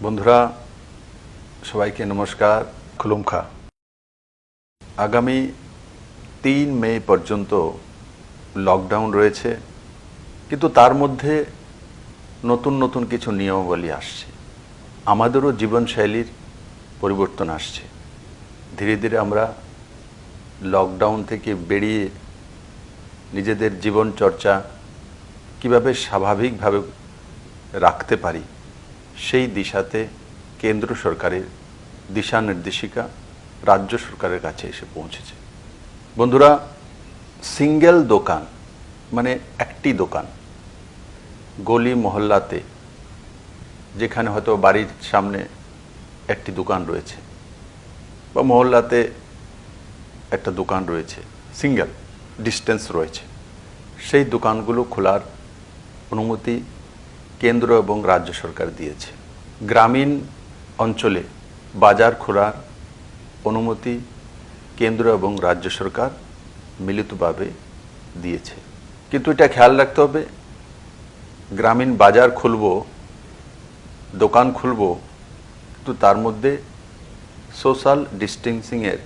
বন্ধুরা সবাইকে নমস্কার। খুলুমখা। আগামী ৩ মে পর্যন্ত লকডাউন রয়েছে, কিন্তু তার মধ্যে নতুন নতুন কিছু নিয়মাবলী আসছে। আমাদেরও জীবনশৈলীর পরিবর্তন আসছে। ধীরে ধীরে আমরা লকডাউন থেকে বেরিয়ে নিজেদের জীবন চর্চা কিভাবে স্বাভাবিকভাবে রাখতে পারি সেই দিশাতে কেন্দ্র সরকারের দিশা নির্দেশিকা রাজ্য সরকারের কাছে এসে পৌঁছেছে। বন্ধুরা, সিঙ্গেল দোকান মানে একটি দোকান গলি মহল্লাতে, যেখানে হয়তো বাড়ির সামনে একটি দোকান রয়েছে বা মহল্লাতে একটা দোকান রয়েছে, সিঙ্গেল ডিস্টেন্স রয়েছে, সেই দোকানগুলো খোলার অনুমতি কেন্দ্র এবং রাজ্য সরকার দিয়েছে। গ্রামীণ অঞ্চলে বাজার খোলার অনুমতি কেন্দ্র এবং রাজ্য সরকার মিলিতভাবে দিয়েছে। কিন্তু এটা খেয়াল রাখতে হবে, গ্রামীণ বাজার খুলব, দোকান খুলব, কিন্তু তার মধ্যে সোশ্যাল ডিস্টেন্সিংয়ের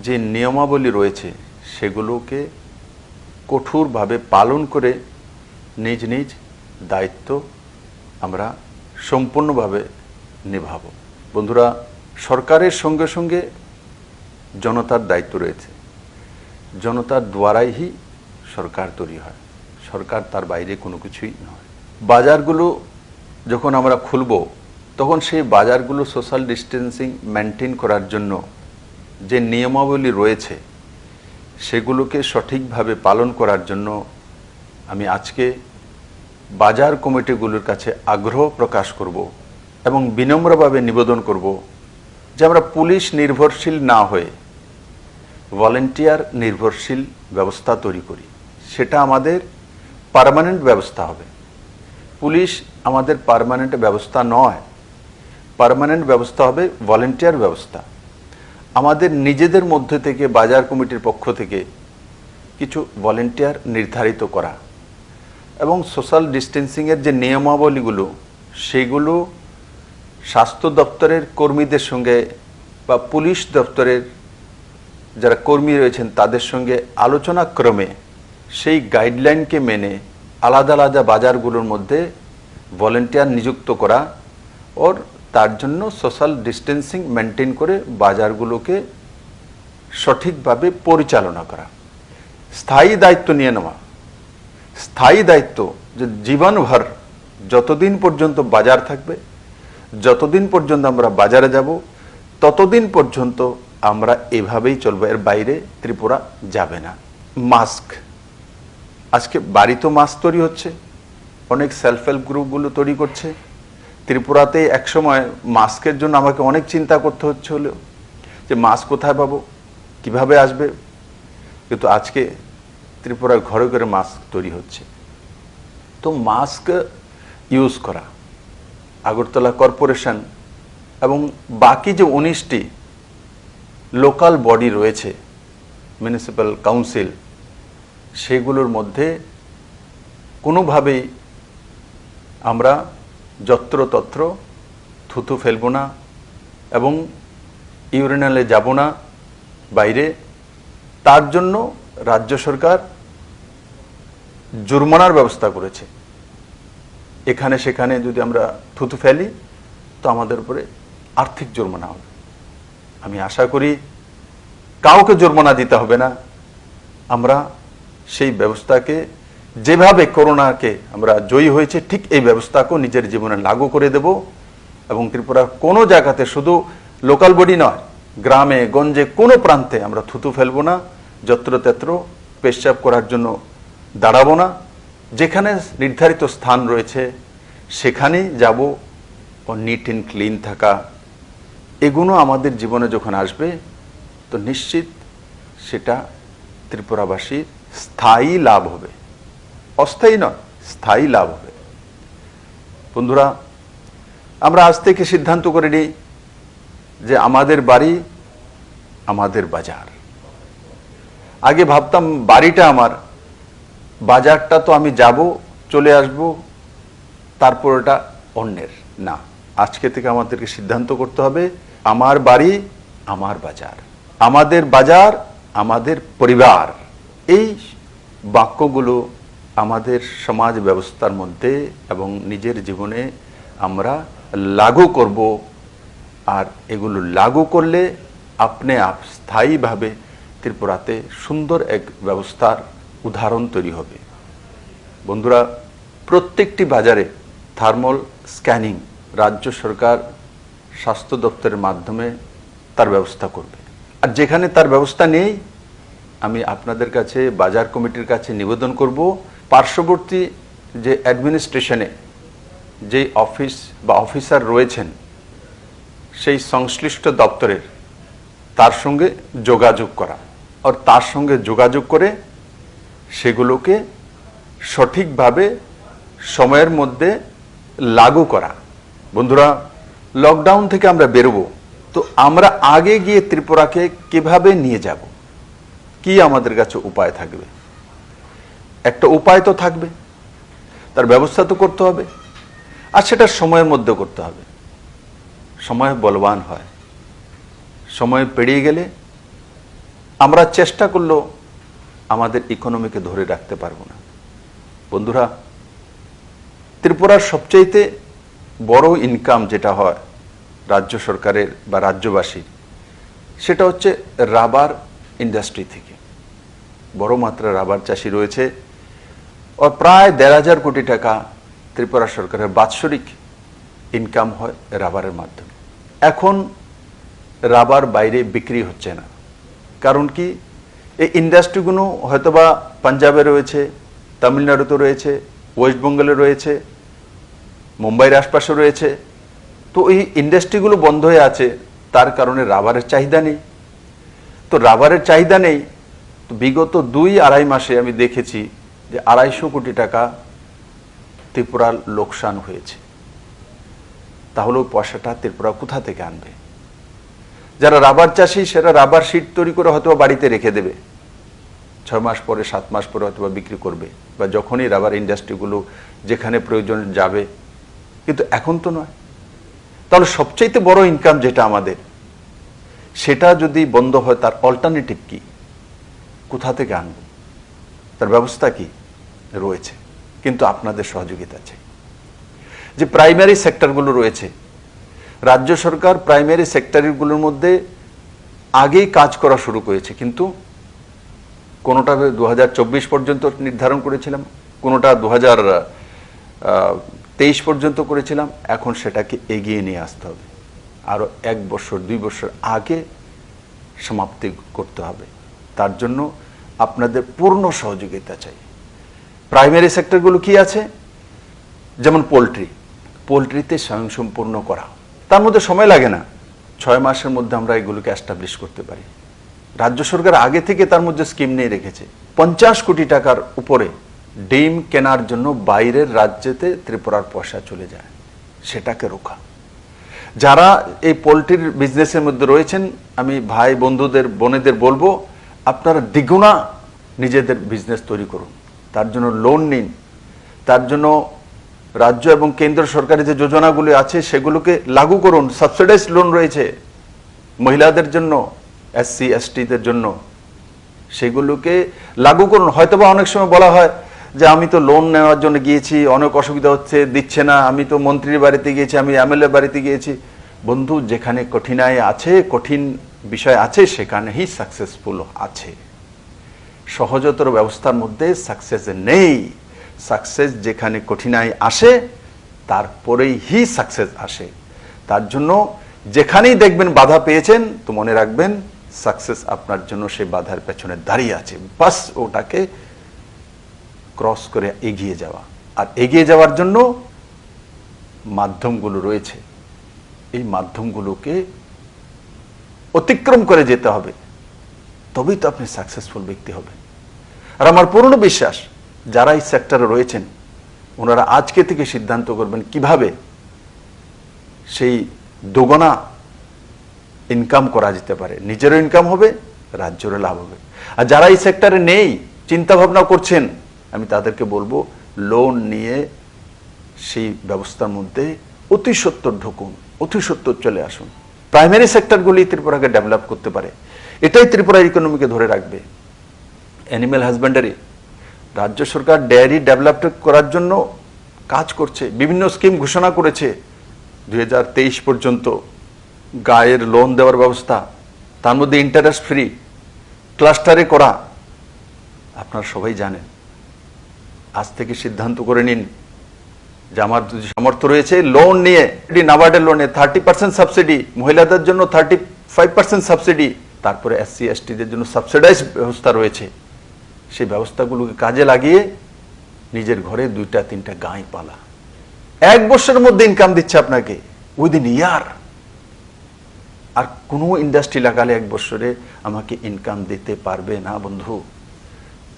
যে নিয়মাবলী রয়েছে সেগুলোকে কঠোরভাবে পালন করে নিজ নিজ দায়িত্ব আমরা সম্পূর্ণভাবে নিভাব। বন্ধুরা, সরকারের সঙ্গে সঙ্গে জনতার দায়িত্ব রয়েছে। জনতার দ্বারাই সরকার তৈরি হয়, সরকার তার বাইরে কোনো কিছুই নয়। বাজারগুলো যখন আমরা খুলব, তখন সেই বাজারগুলো সোশ্যাল ডিস্টেন্সিং মেনটেন করার জন্য যে নিয়মাবলী রয়েছে সেগুলোকে সঠিকভাবে পালন করার জন্য আমি আজকে বাজার কমিটিগুলোর কাছে আগ্রহ প্রকাশ করব এবং বিনম্রভাবে নিবেদন করব যে আমরা পুলিশ নির্ভরশীল না হয়ে ভলেন্টিয়ার নির্ভরশীল ব্যবস্থা তৈরি করি। সেটা আমাদের পার্মানেন্ট ব্যবস্থা হবে। পুলিশ আমাদের পার্মানেন্ট ব্যবস্থা নয়, পার্মানেন্ট ব্যবস্থা হবে ভলেন্টিয়ার ব্যবস্থা। আমাদের নিজেদের মধ্যে থেকে বাজার কমিটির পক্ষ থেকে কিছু ভলেন্টিয়ার নির্ধারিত করা এবং সোশ্যাল ডিস্টেন্সিংয়ের যে নিয়মাবলীগুলো সেগুলো স্বাস্থ্য দপ্তরের কর্মীদের সঙ্গে বা পুলিশ দপ্তরের যারা কর্মী রয়েছেন তাদের সঙ্গে আলোচনা ক্রমে সেই গাইডলাইনকে মেনে আলাদা আলাদা বাজারগুলোর মধ্যে ভলেন্টিয়ার নিযুক্ত করা ওর তার জন্য সোশ্যাল ডিস্টেন্সিং মেনটেন করে বাজারগুলোকে সঠিকভাবে পরিচালনা করা, স্থায়ী দায়িত্ব নিয়ে নেওয়া। স্থায়ী দায়িত্ব যে জীবনভর যতদিন পর্যন্ত বাজার থাকবে, যতদিন পর্যন্ত আমরা বাজারে যাব, ততদিন পর্যন্ত আমরা এভাবেই চলবো, এর বাইরে ত্রিপুরা যাবে না। মাস্ক, আজকে বাড়িতেও মাস্ক তৈরি হচ্ছে, অনেক সেলফ হেল্প গ্রুপগুলো তৈরি করছে। ত্রিপুরাতে একসময় মাস্কের জন্য আমাকে অনেক চিন্তা করতে হচ্ছে হলো যে মাস্ক কোথায় পাবো, কিভাবে আসবে, কিন্তু আজকে ত্রিপুরার ঘরে ঘরে মাস্ক তৈরি হচ্ছে। তো মাস্ক ইউজ করা, আগরতলা কর্পোরেশন এবং বাকি যে 19টি লোকাল বডি রয়েছে, মিউনিসিপ্যাল কাউন্সিল, সেগুলোর মধ্যে কোনোভাবেই আমরা যত্রতত্র থুতু ফেলব না এবং ইউরিনালে যাব না বাইরে। তার জন্য রাজ্য সরকার জরিমানার ব্যবস্থা করেছে। এখানে সেখানে যদি আমরা থুতু ফেলি তো আমাদের উপরে আর্থিক জরিমানা হবে। আমি আশা করি কাউকে জরিমানা দিতে হবে না। আমরা সেই ব্যবস্থাকে, যেভাবে করোনাকে আমরা জয়ী হয়েছে ঠিক এই ব্যবস্থাকেও নিজের জীবনে লাগু করে দেব এবং ত্রিপুরার কোনো জায়গাতে, শুধু লোকাল বডি নয়, গ্রামে গঞ্জে কোনো প্রান্তে আমরা থুতু ফেলবো না, যত্রতত্র পেশাব করার জন্য দাঁড়াবো না। যেখানে নির্ধারিত স্থান রয়েছে সেখানেই যাব। ও নিট অ্যান্ড ক্লিন থাকা, এগুলো আমাদের জীবনে যখন আসবে তো নিশ্চিত সেটা ত্রিপুরাবাসীর স্থায়ী লাভ হবে, অস্থায়ী নয়, স্থায়ী লাভ হবে। বন্ধুরা, আমরা আজ থেকে সিদ্ধান্ত করে নিই যে আমাদের বাড়ি আমাদের বাজার। আগে ভাবতাম বাড়িটা আমার, বাজারটা তো আমি যাব, চলে আসব, তারপর ওটা অন্যের। না, আজকে থেকে আমাদেরকে সিদ্ধান্ত করতে হবে, আমার বাড়ি আমার বাজার, আমাদের বাজার আমাদের পরিবার। এই বাক্যগুলো আমাদের সমাজ ব্যবস্থার মধ্যে এবং নিজের জীবনে আমরা লাগু করব। আর এগুলো লাগু করলে আপনি স্থায়ীভাবে ত্রিপুরাতে সুন্দর এক ব্যবস্থার উদাহরণ তৈরি হবে। বন্ধুরা, প্রত্যেকটি বাজারে থার্মাল স্ক্যানিং রাজ্য সরকার স্বাস্থ্য দপ্তরের মাধ্যমে তার ব্যবস্থা করবে। আর যেখানে তার ব্যবস্থা নেই, আমি আপনাদের কাছে বাজার কমিটির কাছে নিবেদন করব, পার্শ্ববর্তী যে অ্যাডমিনিস্ট্রেশনে যে অফিস বা অফিসার রয়েছেন সেই সংশ্লিষ্ট দপ্তরের তার সঙ্গে যোগাযোগ করা, আর তার সঙ্গে যোগাযোগ করে সেগুলোকে সঠিকভাবে সময়ের মধ্যে লাগু করা। বন্ধুরা, লকডাউন থেকে আমরা বেরোবো, তো আমরা আগে গিয়ে ত্রিপুরাকে কিভাবে নিয়ে যাব, কি আমাদের কাছে উপায় থাকবে? একটা উপায় তো থাকবে, তার ব্যবস্থা তো করতে হবে, আর সেটা সময়ের মধ্যে করতে হবে। সময় বলবান হয়, সময় পেরিয়ে গেলে আমরা চেষ্টা করলেও আমাদের ইকোনমিকে ধরে রাখতে পারবো না। বন্ধুরা, ত্রিপুরার সবচাইতে বড় ইনকাম যেটা হয় রাজ্য সরকারের বা রাজ্যবাসীর, সেটা হচ্ছে রাবার ইন্ডাস্ট্রি থেকে। বড় মাত্রার রাবার চাষি রয়েছে, আর প্রায় ১,৫০০ কোটি টাকা ত্রিপুরা সরকারের বাৎসরিক ইনকাম হয় রাবারের মাধ্যমে। এখন রাবার বাইরে বিক্রি হচ্ছে না, কারণ কি? এই ইন্ডাস্ট্রিগুলো হয়তোবা পাঞ্জাবে রয়েছে, তামিলনাড়ুতে রয়েছে, ওয়েস্ট বেঙ্গলে রয়েছে, মুম্বাইয়ের আশপাশে রয়েছে। তো এই ইন্ডাস্ট্রিগুলো বন্ধ হয়ে আছে, তার কারণে রাবারের চাহিদা নেই। তো রাবারের চাহিদা নেই, তো বিগত ২-২.৫ মাসে আমি দেখেছি যে ২৫০ কোটি টাকা ত্রিপুরার লোকসান হয়েছে। তাহলে ওই পয়সাটা ত্রিপুরা কোথা থেকে আনবে? যারা রাবার চাষি, সেটা রাবার শিট তৈরি করে হয়তো বাড়িতে রেখে দেবে, ৬ মাস পরে ৭ মাস পরে হয়তো বিক্রি করবে, বা যখনই রাবার ইন্ডাস্ট্রিগুলো যেখানে প্রয়োজন যাবে। কিন্তু এখন তো নয়। তাহলে সবচাইতে বড় ইনকাম যেটা আমাদের, সেটা যদি বন্ধ হয়, তার অল্টারনেটিভ কি? কোথা থেকে আনব? তার ব্যবস্থা কি রয়েছে? কিন্তু আপনাদের সহযোগিতা চাই। যে প্রাইমারি সেক্টরগুলো রয়েছে, রাজ্য সরকার প্রাইমারি সেক্টরগুলোর মধ্যে আগেই কাজ করা শুরু করেছে, কিন্তু কোনোটা ২০২৪ পর্যন্ত নির্ধারণ করেছিলাম, কোনোটা ২০২৩ পর্যন্ত করেছিলাম। এখন সেটাকে এগিয়ে নিয়ে আসতে হবে, আরও ১ বছর ২ বছর আগে সমাপ্তি করতে হবে। তার জন্য আপনাদের পূর্ণ সহযোগিতা চাই। প্রাইমারি সেক্টরগুলো কি আছে? যেমন পোলট্রিতে স্বয়ংসম্পূর্ণ করা, তার মধ্যে সময় লাগে না, ৬ মাসের মধ্যে আমরা এগুলোকে এস্টাবলিশ করতে পারি। রাজ্য সরকার আগে থেকে তার মধ্যে স্কিম নিয়ে রেখেছে। ৫০ কোটি টাকার উপরে ডিম কেনার জন্য বাইরের রাজ্যেতে ত্রিপুরার পয়সা চলে যায়, সেটাকে রোখা। যারা এই পোলট্রির বিজনেসের মধ্যে রয়েছেন, আমি ভাই বন্ধুদের বোনেদের বলবো, আপনারা দ্বিগুণা নিজেদের বিজনেস তৈরি করুন, তার জন্য লোন নিন। তার জন্য রাজ্য এবং কেন্দ্র সরকারি যে যোজনাগুলি আছে সেগুলোকে লাগু করুন। সাবসিডাইজ লোন রয়েছে মহিলাদের জন্য, SC STদের জন্য, সেগুলোকে লাগু করুন। হয়তোবা অনেক সময় বলা হয় যে আমি তো লোন নেওয়ার জন্য গিয়েছি, অনেক অসুবিধা হচ্ছে, দিচ্ছে না, আমি তো মন্ত্রীর বাড়িতে গিয়েছি, আমি MLA বাড়িতে গিয়েছি। বন্ধু, যেখানে কঠিনাই আছে, কঠিন বিষয় আছে, সেখানেই সাকসেসফুল আছে। সহজতর ব্যবস্থার মধ্যে সাকসেস নেই। সাকসেস যেখানে কঠিনাই আসে, তারপরেই সাকসেস আসে। তার জন্য যেখানেই দেখবেন বাধা পেয়েছেন, তো মনে রাখবেন সাকসেস আপনার জন্য সেই বাধার পেছনে দাঁড়িয়ে আছে। বাস ওটাকে ক্রস করে এগিয়ে যাওয়া। আর এগিয়ে যাওয়ার জন্য মাধ্যমগুলো রয়েছে, এই মাধ্যমগুলোকে অতিক্রম করে যেতে হবে, তবেই তো আপনি সাকসেসফুল ব্যক্তি হবেন। আর আমার পূর্ণ বিশ্বাস, যারা এই সেক্টরে রয়েছেন, ওনারা আজকে থেকে সিদ্ধান্ত করবেন কিভাবে সেই দুগুণা ইনকাম করা যেতে পারে। নিজেরও ইনকাম হবে, রাজ্যেরও লাভ হবে। আর যারা এই সেক্টরে নেই, চিন্তা ভাবনা করছেন, আমি তাদেরকে বলবো লোন নিয়ে সেই ব্যবস্থার মধ্যে অতি সত্বর ঢুকুন, অতি সত্বর চলে আসুন। প্রাইমারি সেক্টরগুলি ত্রিপুরাকে ডেভেলপ করতে পারে, এটাই ত্রিপুরার ইকোনমিকে ধরে রাখবে। অ্যানিম্যাল হাজবেন্ডারি, রাজ্য সরকার ডেয়ারি ডেভেলপ করার জন্য কাজ করছে, বিভিন্ন স্কিম ঘোষণা করেছে। 2023 পর্যন্ত গায়ের লোন দেওয়ার ব্যবস্থা, তার মধ্যে ইন্টারেস্ট ফ্রি, ক্লাস্টারে করা। আপনারা সবাই জানেন। আজ থেকে সিদ্ধান্ত করে নিন যে আমার যদি সামর্থ্য রয়েছে, লোন নিয়ে নাবার্ডের লোনে 30% সাবসিডি, মহিলাদের জন্য 35% সাবসিডি, তারপরে SC STদের জন্য সাবসিডাইজ ব্যবস্থা রয়েছে। সেই ব্যবস্থাগুলোকে কাজে লাগিয়ে নিজের ঘরে 2-3টা গাই পালা, 1 বছরের মধ্যে ইনকাম দিচ্ছে আপনাকে, উইদিন ইয়ার। আর কোনো ইন্ডাস্ট্রি লাগালে 1 বছরে আমাকে ইনকাম দিতে পারবে না বন্ধু।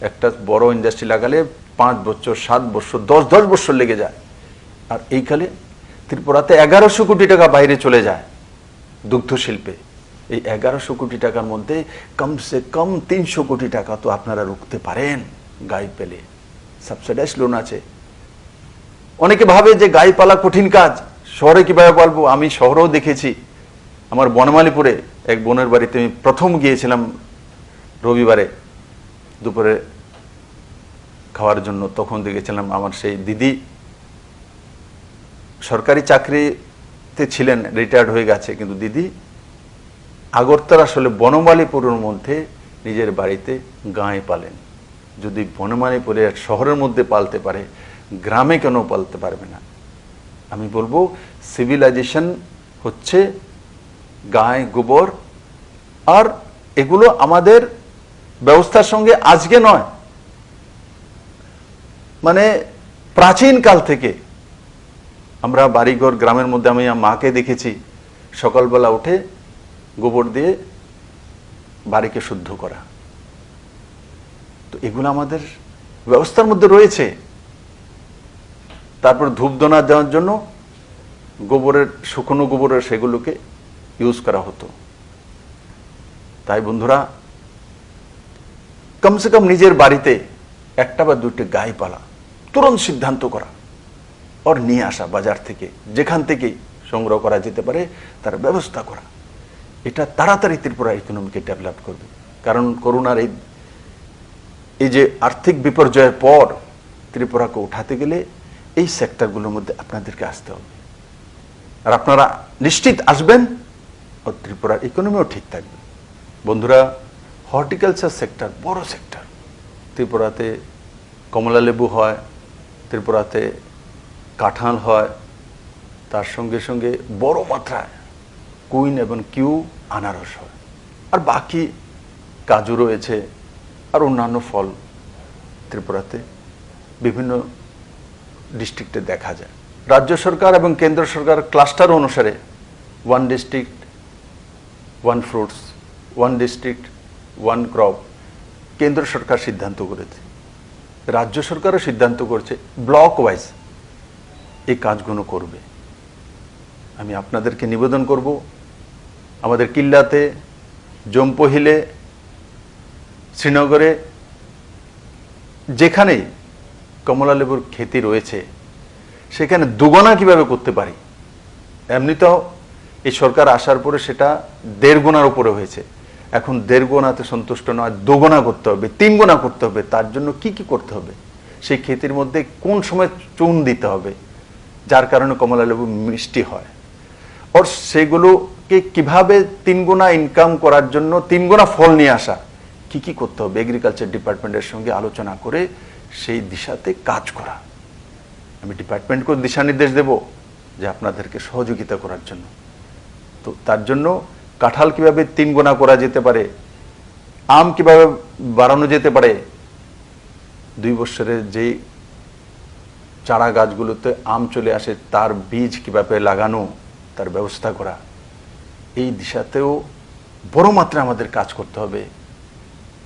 একটা বড় ইন্ডাস্ট্রি লাগালে 5 বছর, 7 বছর, 10 বছর লেগে যায়। আর এইখানে ত্রিপুরাতে 1100 কোটি টাকা বাইরে চলে যায় দুগ্ধ শিল্পে। এই 1100 কোটি টাকার মধ্যে কমসে কম 300 কোটি টাকা তো আপনারা রুখতে পারেন গাই পেলে। সাবসিডাইজ লোন আছে। অনেকে ভাবে যে গাই পালা কঠিন কাজ, শহরে কিভাবে পালবো। আমি শহরেও দেখেছি। আমার বনমালীপুরে এক বোনের বাড়িতে আমি প্রথম গিয়েছিলাম রবিবারে দুপুরে খাওয়ার জন্য। তখন দেখেছিলাম আমার সেই দিদি সরকারি চাকরিতে ছিলেন, রিটায়ার্ড হয়ে গেছে, কিন্তু দিদি আগরতলা আসলে বনমালীপুরের মধ্যে নিজের বাড়িতে গাই পালেন। যদি বনমালীপুরে শহরের মধ্যে পালতে পারে, গ্রামে কেন পালতে পারবে না? আমি বলবো সিভিলাইজেশন হচ্ছে গায়ে গোবর। আর এগুলো আমাদের ব্যবস্থার সঙ্গে আজকে নয়, মানে প্রাচীন কাল থেকে আমরা বাড়িঘর গ্রামের মধ্যে, আমি মাকে দেখেছি সকালবেলা উঠে গোবর দিয়ে বাড়িকে শুদ্ধ করা। তো এগুলো আমাদের ব্যবস্থার মধ্যে রয়েছে। তারপর ধূপধনা দেওয়ার জন্য গোবরের, শুকনো গোবরের সেগুলোকে ইউজ করা হতো। তাই বন্ধুরা, কমসে কম নিজের বাড়িতে 1টা বা 2টি গাই পালা, তুরন্ত সিদ্ধান্ত করা, ওর নিয়ে আসা বাজার থেকে, যেখান থেকেই সংগ্রহ করা যেতে পারে তার ব্যবস্থা করা। এটা তাড়াতাড়ি ত্রিপুরা ইকোনমিকে ডেভেলপ করবে। কারণ করোনার এই যে আর্থিক বিপর্যয়ের পর ত্রিপুরাকে উঠাতে গেলে এই সেক্টরগুলোর মধ্যে আপনাদেরকে আসতে হবে। আর আপনারা নিশ্চিত আসবেন, ও ত্রিপুরার ইকোনমিও ঠিক থাকবে। বন্ধুরা, হর্টিকালচার সেক্টর বড় সেক্টর। ত্রিপুরাতে কমলা লেবু হয়, ত্রিপুরাতে কাঁঠাল হয়, তার সঙ্গে সঙ্গে বড় মাত্রায় কুইন এবং কিউ আনারস হয়, আর বাকি কাজু রয়েছে, আর অন্যান্য ফল ত্রিপুরাতে বিভিন্ন ডিস্ট্রিক্টে দেখা যায়। রাজ্য সরকার এবং কেন্দ্র সরকার ক্লাস্টার অনুসারে 1 ডিস্ট্রিক্ট 1 ফ্রুটস, 1 ডিস্ট্রিক্ট 1 ক্রপ কেন্দ্র সরকার সিদ্ধান্ত করেছে। রাজ্য সরকারও সিদ্ধান্ত করছে ব্লক ওয়াইজ এই কাজগুলো করবে। আমি আপনাদেরকে নিবেদন করব, আমাদের কিল্লাতে, জম্পহিলে, শ্রীনগরে যেখানেই কমলা লেবুর খেতি রয়েছে সেখানে দুগুণা কিভাবে করতে পারি। এমনিতেও এই সরকার আসার পরে সেটা 1.5 গুণার উপরে হয়েছে। এখন 1.5 গুণাতে সন্তুষ্ট নয়, 2 গুণা করতে হবে, 3 গুণা করতে হবে। তার জন্য কি কি করতে হবে, সেই খেতির মধ্যে কোন সময় চুন দিতে হবে যার কারণে কমলা লেবু মিষ্টি হয়, আর সেগুলোকে কিভাবে 3 গুণা ইনকাম করার জন্য 3 গুণা ফল নিয়ে আসা, কি কি করতে হবে, এগ্রিকালচার ডিপার্টমেন্টের সঙ্গে আলোচনা করে সেই দিশাতে কাজ করা। আমি ডিপার্টমেন্টকে দিশা নির্দেশ দেব যে আপনাদেরকে সহযোগিতা করার জন্য। তো তার জন্য কাঁঠাল কিভাবে 3 গুণা করা যেতে পারে, আম কিভাবে বাড়ানো যেতে পারে, 2 বছরের যেই চারা গাছগুলোতে আম চলে আসে তার বীজ কিভাবে লাগানো, তার ব্যবস্থা করা, এই দিশাতেও বড় মাত্রায় আমাদের কাজ করতে হবে।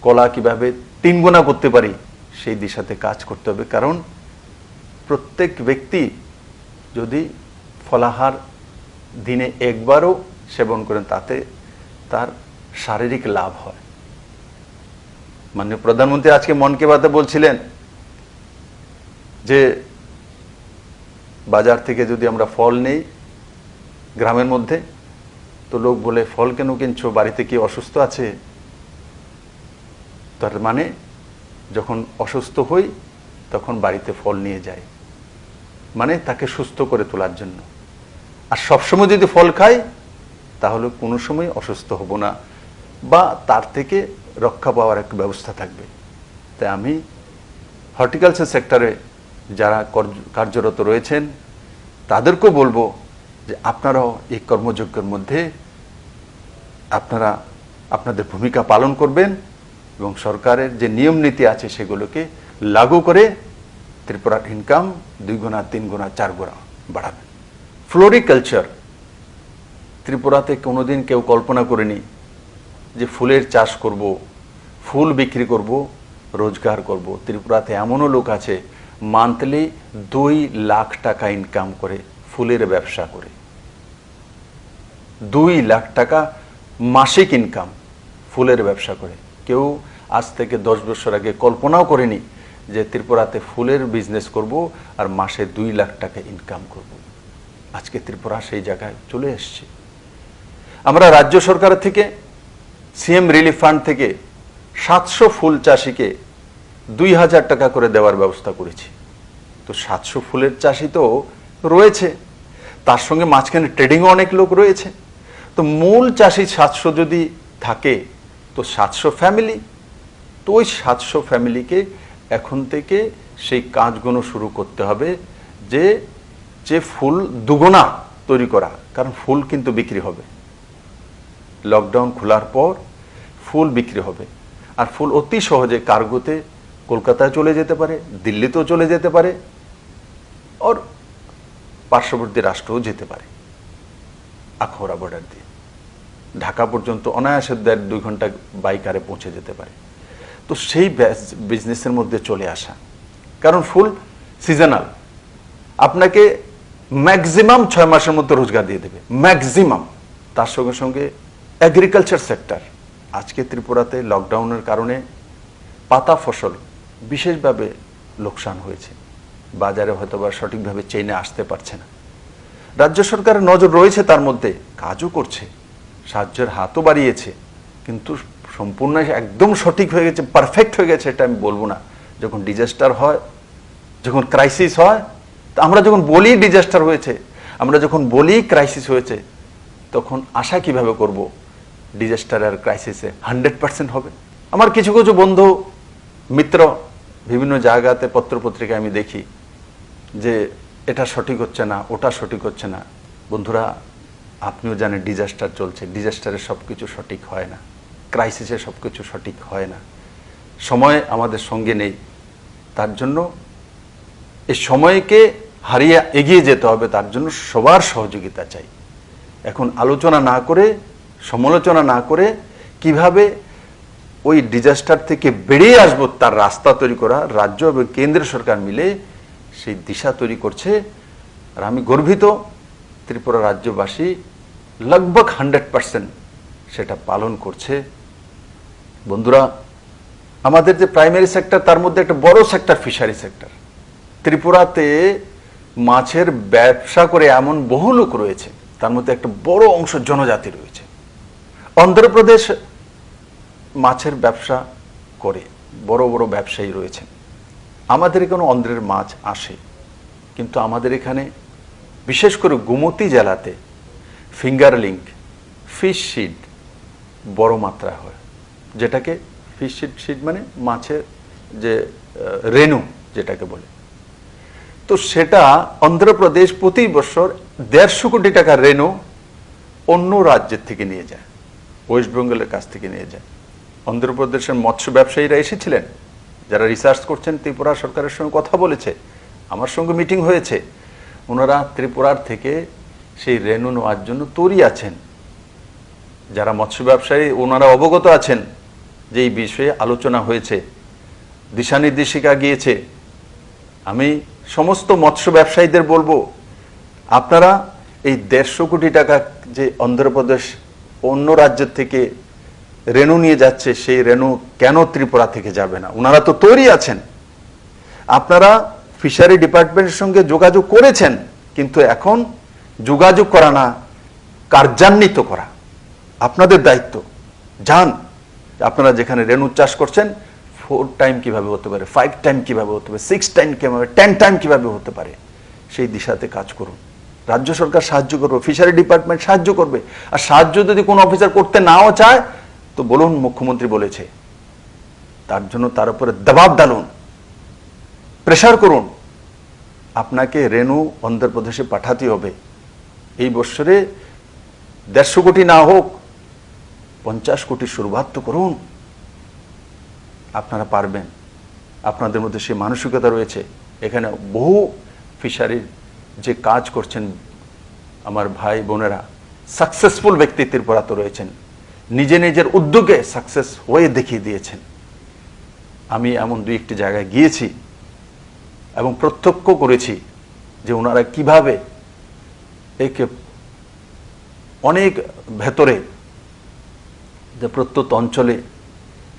কলা কিভাবে 3 গুণা করতে পারি সেই দিশাতে কাজ করতে হবে। কারণ প্রত্যেক ব্যক্তি যদি ফলাহার দিনে একবারও সেবন করেন তাতে তার শারীরিক লাভ হয়। মাননীয় প্রধানমন্ত্রী আজকে মন কি বাতে বলছিলেন যে বাজার থেকে যদি আমরা ফল নেই গ্রামের মধ্যে। তো লোক বলে ফল কেন কিনছো, বাড়িতে কি অসুস্থ আছে? তার মানে যখন অসুস্থ হই তখন বাড়িতে ফল নিয়ে যায়, মানে তাকে সুস্থ করে তোলার জন্য। আর সবসময় যদি ফল খাই তাহলে কোনো সময় অসুস্থ হব না, বা তার থেকে রক্ষা পাওয়ার একটা ব্যবস্থা থাকবে। তাই আমি হর্টিকালচার সেক্টরে যারা কার্যরত রয়েছেন তাদেরকেও বলবো যে আপনারাও এই কর্মযজ্ঞের মধ্যে আপনারা আপনাদের ভূমিকা পালন করবেন এবং সরকারের যে নিয়ম নীতি আছে সেগুলোকে লাগু করে ত্রিপুরার ইনকাম 2 গুণা 3 গুণা 4 গুণা বাড়াবেন। ফ্লোরিকালচার ত্রিপুরাতে কোনোদিন কেউ কল্পনা করেনি যে ফুলের চাষ করব, ফুল বিক্রি করব, রোজগার করব। ত্রিপুরাতে এমনও লোক আছে মান্থলি 2 লাখ টাকা ইনকাম করে ফুলের ব্যবসা করে। 2 লাখ টাকা মাসিক ইনকাম ফুলের ব্যবসা করে। কেউ আজ থেকে 10 বছর আগে কল্পনাও করেনি যে ত্রিপুরাতে ফুলের বিজনেস করব আর মাসে 2 লাখ টাকা ইনকাম করব। আজকে ত্রিপুরা সেই জায়গায় চলে এসেছে। আমরা রাজ্য সরকার থেকে সিএম রিলিফ ফান্ড থেকে 700 ফুল চাষিকে 2000 টাকা করে দেওয়ার ব্যবস্থা করেছি। তো 700 ফুলের চাষি তো রয়েছে, তার সঙ্গে মাঝখানে ট্রেডিংও অনেক লোক রয়েছে। তো মূল চাষি 700 যদি থাকে তো 700 ফ্যামিলি, তো ওই 700 ফ্যামিলিকে এখন থেকে সেই কাজগুলো শুরু করতে হবে যে ফুল দুগুণা তৈরি করা, কারণ ফুল কিন্তু বিক্রি হবে। লকডাউন খোলার পর ফুল বিক্রি হবে, আর ফুল অতি সহজে কার্গোতে কলকাতায় চলে যেতে পারে, দিল্লিতেও চলে যেতে পারে, আর পার্শ্ববর্তী রাষ্ট্রও যেতে পারে। আখাউড়া বর্ডার দিয়ে ঢাকা পর্যন্ত অনায়াসে 1.5-2 ঘন্টা বাইকারে পৌঁছে যেতে পারে। তো সেই বিজনেসের মধ্যে চলে আসা, কারণ ফুল সিজনাল, আপনাকে ম্যাক্সিমাম 6 মাসের মধ্যে রোজগার দিয়ে দেবে, ম্যাক্সিমাম। তার সঙ্গে সঙ্গে এগ্রিকালচার সেক্টর, আজকে ত্রিপুরাতে লকডাউনের কারণে পাতা ফসল বিশেষভাবে লোকসান হয়েছে, বাজারে হয়তোবা সঠিকভাবে চেইনে আসতে পারছে না। রাজ্য সরকারের নজর রয়েছে, তার মধ্যে কাজও করছে, সাহায্যের হাতও বাড়িয়েছে, কিন্তু সম্পূর্ণ একদম সঠিক হয়ে গেছে, পারফেক্ট হয়ে গেছে এটা আমি বলবো না। যখন ডিজাস্টার হয়, যখন ক্রাইসিস হয়, আমরা যখন বলি ডিজাস্টার হয়েছে, আমরা যখন বলি ক্রাইসিস হয়েছে, তখন আশা কিভাবে করব ডিজাস্টার আর ক্রাইসিসে 100% হবে। আমার কিছু কিছু বন্ধু মিত্র বিভিন্ন জায়গাতে পত্রপত্রিকায় আমি দেখি যে এটা সঠিক হচ্ছে না, ওটা সঠিক হচ্ছে না। বন্ধুরা, আপনিও জানেন ডিজাস্টার চলছে, ডিজাস্টারে সব কিছু সঠিক হয় না, ক্রাইসিসে সব কিছু সঠিক হয় না, সময় আমাদের সঙ্গে নেই। তার জন্য এই সময়কে হারিয়ে এগিয়ে যেতে হবে, তার জন্য সবার সহযোগিতা চাই। এখন আলোচনা না করে, সমালোচনা না করে কিভাবে ওই ডিজাস্টার থেকে বেরিয়ে আসবো তার রাস্তা তৈরি করা, রাজ্য এবং কেন্দ্র সরকার মিলে সেই দিশা তৈরি করছে। আর আমি গর্বিত ত্রিপুরা রাজ্যবাসী লগভগ 100% সেটা পালন করছে। বন্ধুরা, আমাদের যে প্রাইমারি সেক্টর, তার মধ্যে একটা বড় সেক্টর ফিশারি সেক্টর। ত্রিপুরাতে মাছের ব্যবসা করে এমন বহু লোক রয়েছে, তার মধ্যে একটা বড় অংশ জনজাতি রয়েছে। অন্ধ্রপ্রদেশ মাছের ব্যবসা করে বড় বড় ব্যবসায়ী রয়েছেন। আমাদের এখানে অন্ধ্রের মাছ আসে, কিন্তু আমাদের এখানে বিশেষ করে গোমতী জেলাতে ফিঙ্গারলিং, ফিশ সিড বড় মাত্রায় হয়, যেটাকে ফিশ সিড মানে মাছের যে রেনু যেটাকে বলে। তো সেটা অন্ধ্রপ্রদেশ প্রতি বছর 150 কোটি টাকার রেনু অন্য রাজ্যের থেকে নিয়ে যায়, ওয়েস্ট বেঙ্গলের কাছ থেকে নিয়ে যায়। অন্ধ্রপ্রদেশের মৎস্য ব্যবসায়ীরা এসেছিলেন, যারা রিসার্চ করছেন, ত্রিপুরা সরকারের সঙ্গে কথা বলেছে, আমার সঙ্গে মিটিং হয়েছে। ওনারা ত্রিপুরার থেকে সেই রেনু নেওয়ার জন্য তৈরি আছেন। যারা মৎস্য ব্যবসায়ী ওনারা অবগত আছেন যে এই বিষয়ে আলোচনা হয়েছে, দিশানির্দেশিকা গিয়েছে। আমি সমস্ত মৎস্য ব্যবসায়ীদের বলবো, আপনারা এই 150 কোটি টাকা যে অন্ধ্রপ্রদেশ অন্য রাজ্যের থেকে রেনু নিয়ে যাচ্ছে, সেই রেনু কেন ত্রিপুরা থেকে যাবে না? ওনারা তো তৈরি আছেন। আপনারা ফিশারি ডিপার্টমেন্টের সঙ্গে যোগাযোগ করেছেন, কিন্তু এখন যোগাযোগ করা না, কার্যান্বিত করা আপনাদের দায়িত্ব। যান, আপনারা যেখানে রেণু চাষ করছেন 4 টাইম কিভাবে হতে পারে, 5 টাইম কিভাবে হতে পারে, 6 টাইম কিভাবে, 10 টাইম কিভাবে হতে পারে, সেই দিশাতে কাজ করুন। রাজ্য সরকার সাহায্য করবে, ফিশারি ডিপার্টমেন্ট সাহায্য করবে। আর সাহায্য যদি কোনো অফিসার করতে নাও চায় তো বলুন মুখ্যমন্ত্রী বলেছে, তার জন্য তার উপরে দবাব ডালুন, প্রেসার করুন। আপনাকে রেণু অন্ধ্রপ্রদেশে পাঠাতে হবে। এই বছরে 150 কোটি না হোক 50 কোটি শুরুয়াত তো করুন। আপনারা পারবেন, আপনাদের মধ্যে সেই মানসিকতা রয়েছে। এখানে বহু ফিশারির যে কাজ করছেন আমার ভাই বোনেরা, সাকসেসফুল ব্যক্তি ত্রিপুরাতে রয়েছেন, নিজের উদ্যোগে সাকসেস হয়ে দেখিয়ে দিয়েছেন। আমি এমন 2-1টি জায়গায় গিয়েছি এবং প্রত্যক্ষ করেছি যে ওনারা কিভাবে একে অনেক ভেতরে যে প্রত্যন্ত অঞ্চলে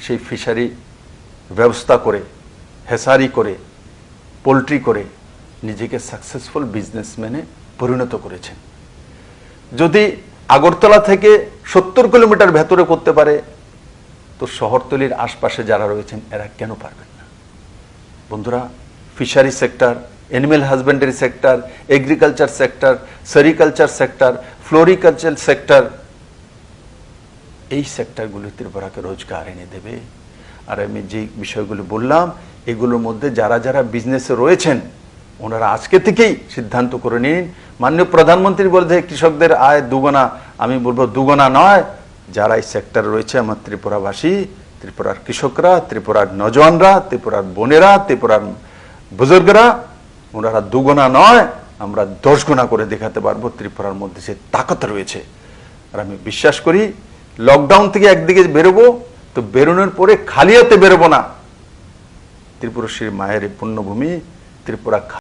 সেই ফিশারি ব্যবস্থা করে, হেসারি করে, পোলট্রি করে নিজেকে সাকসেসফুল বিজনেসম্যানে পরিণত করেছেন। যদি আগরতলা থেকে 70 কিলোমিটার ভেতরে করতে পারে তো শহরতলির আশপাশে যারা রয়েছেন এরা কেন পারবেন না? বন্ধুরা, fishery sector, animal husbandry sector, agriculture sector, sericulture sector, floriculture sector, এই সেক্টরগুলি ত্রিপুরাকে রোজগার এনে দেবে। আর আমি যে বিষয়গুলো বললাম এগুলোর মধ্যে যারা যারা বিজনেসে রয়েছেন ওনারা আজকে থেকেই সিদ্ধান্ত করে নিন। মাননীয় প্রধানমন্ত্রী বলতে কৃষকদের আয় দুগুণা, আমি বলবো দুগুণা নয়, যারা এই সেক্টরে রয়েছে আমার ত্রিপুরাবাসী, ত্রিপুরার কৃষকরা, ত্রিপুরার নজওয়ানরা, ত্রিপুরার বোনেরা, ত্রিপুরার বুজুর্গরা, ওনারা দুগুণা নয়, আমরা 10 গুণা করে দেখাতে পারবো। ত্রিপুরার মধ্যে সে তাকত রয়েছে। আর আমি বিশ্বাস করি লকডাউন থেকে একদিকে বেরোবো তো বেরোনোর পরে খালি হাতে বেরোবো না। ত্রিপুরা শ্রী মায়ের পুণ্যভূমি ত্রিপুরা